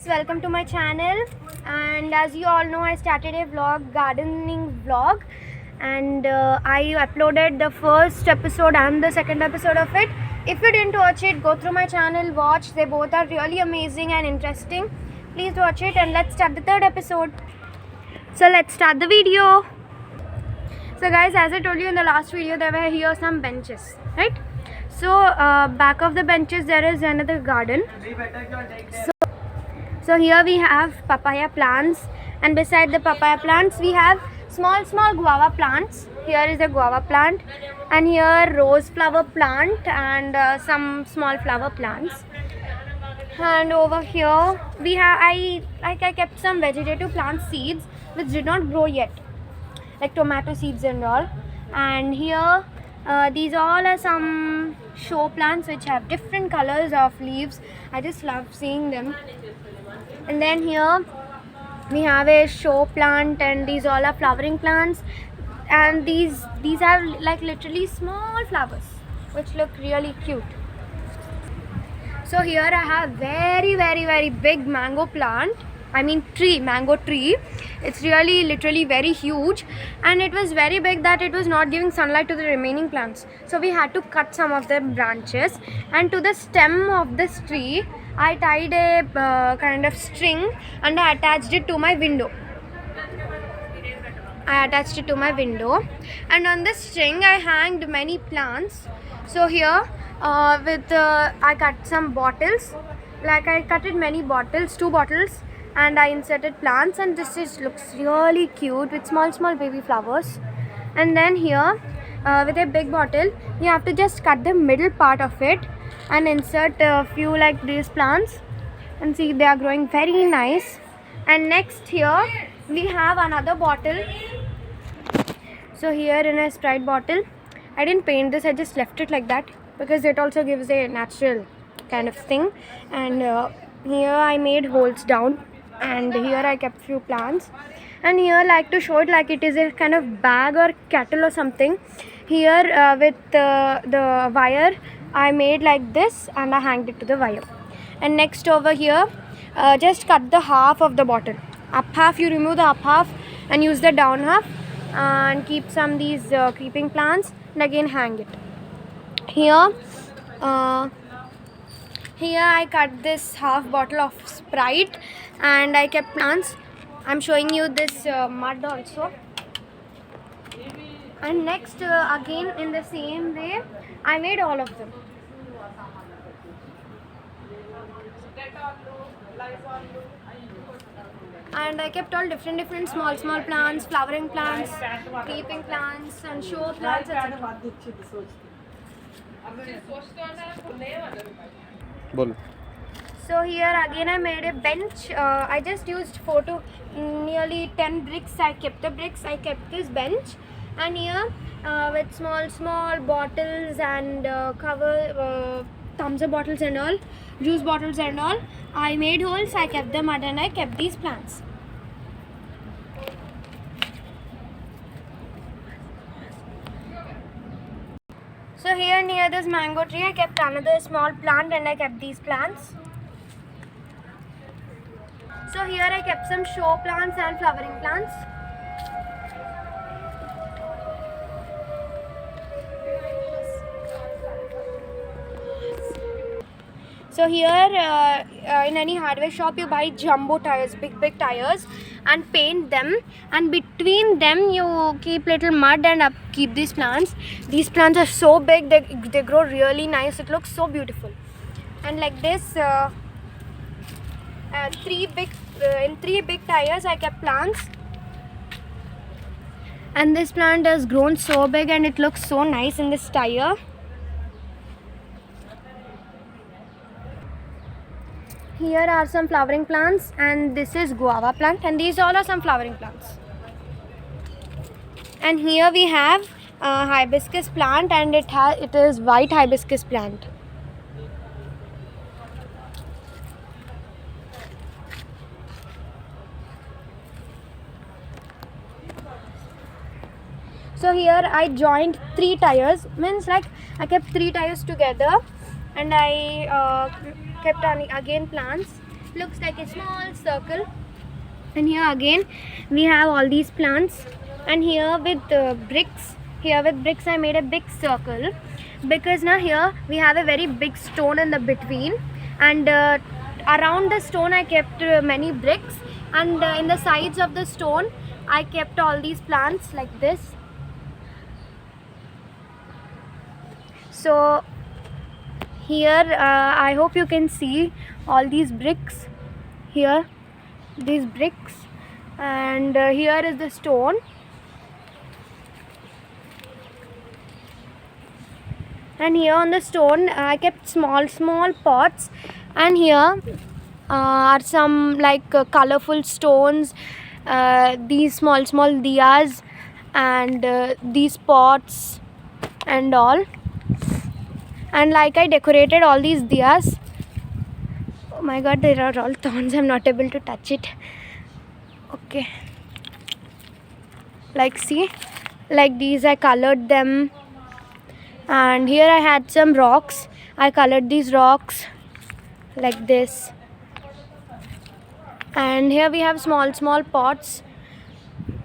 guys, welcome to my channel. And as you all know, I started a gardening vlog, and I uploaded the first episode and the second episode of it. If you didn't watch it, go through my channel, watch. They both are really amazing and interesting. Please watch it, and let's start the third episode. So let's start the video. So guys, as I told you in the last video, there were here some benches, right? So back of the benches there is another garden. So here we have papaya plants, and beside the papaya plants we have small guava plants. Here is a guava plant, and here rose flower plant, and some small flower plants. And over here we have I kept some vegetative plant seeds which did not grow yet, like tomato seeds and all. And here these all are some show plants which have different colors of leaves. I just love seeing them. And then here we have a show plant, and these all are flowering plants, and these are like literally small flowers which look really cute. So here I have very big mango plant, mango tree. It's really literally very huge, and it was very big that it was not giving sunlight to the remaining plants. So we had to cut some of the branches, and to the stem of this tree I tied a kind of string, and I attached it to my window. And on this string I hanged many plants. So here I cut some bottles, like I cutted many bottles, 2 bottles, and I inserted plants, and this looks really cute with small baby flowers. And then here with a big bottle you have to just cut the middle part of it and insert a few like these plants, and see they are growing very nice. And next here we have another bottle. So here in a Sprite bottle, I didn't paint this, I just left it like that because it also gives a natural kind of thing. And here I made holes down, and here I kept few plants. And here I like to show it like it is a kind of bag or kettle or something. Here with the wire I made like this, and I hanged it to the wire. And next over here just cut the half of the bottle. Up half you remove the up half and use the down half, and keep some these creeping plants, and again hang it. Here I cut this half bottle of Sprite, and I kept plants. I'm showing you this mud also. And next again in the same way I made all of them. And I kept all different small plants, flowering plants, creeping plants, and show plants, etc. So here again I made a bench. I just used 4 to nearly 10 bricks. I kept this bench. And here with small bottles and cover thumbs up bottles and all, juice bottles and all, I made holes. I kept them mud, and I kept these plants. So here near this mango tree I kept another small plant, and I kept these plants. So here I kept some show plants and flowering plants. So here in any hardware shop you buy jumbo tires, big tires, and paint them, and between them you keep little mud and keep these plants. These plants are so big, they grow really nice. It looks so beautiful. And like this in 3 big tires I kept plants, and this plant has grown so big and it looks so nice in this tire. Here are some flowering plants, and this is guava plant, and these all are some flowering plants. And here we have hibiscus plant, and it is white hibiscus plant. So here I joined 3 tires, means like I kept 3 tires together, and I kept on again plants. looks like a small circle. And here again we have all these plants, and here with bricks, I made a big circle, because now here we have a very big stone in the between, and around the stone I kept many bricks, and in the sides of the stone I kept all these plants like this. So here I hope you can see all these bricks here, these bricks, and here is the stone, and here on the stone I kept small pots, and here are some like colorful stones, these small diyas, and these pots and all, and like I decorated all these diyas. Oh my god, there are all thorns, I'm not able to touch it. Okay, like see, like these I colored them, and here I had some rocks, I colored these rocks like this, and here we have small pots,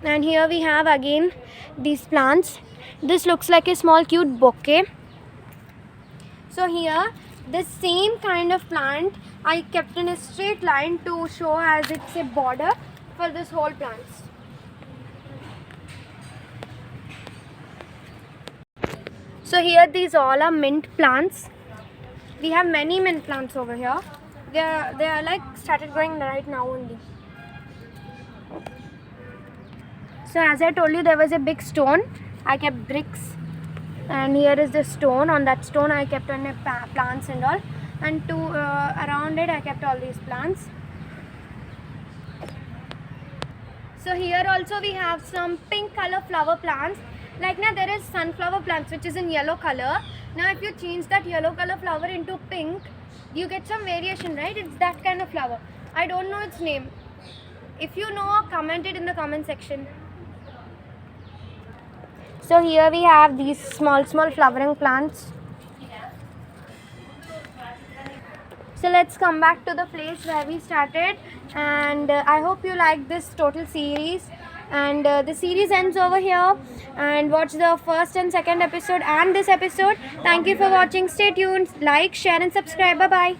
and here we have again these plants. This looks like a small cute bouquet. So here this same kind of plant I kept in a straight line to show as it's a border for this whole plants. So here these all are mint plants. We have many mint plants over here. They are like started growing right now only. So as I told you, there was a big stone. I kept bricks, and here is the stone. On that stone I kept on plants and all, and to around it I kept all these plants. So here also we have some pink color flower plants. Like now there is sunflower plants which is in yellow color. Now if you change that yellow color flower into pink, you get some variation, right? It's that kind of flower. I don't know its name. If you know, comment it in the comment section. So here we have these small flowering plants. So let's come back to the place where we started, and I hope you like this total series, and the series ends over here, and watch the first and second episode and this episode. Thank you for watching. Stay tuned, like, share and subscribe. Bye bye.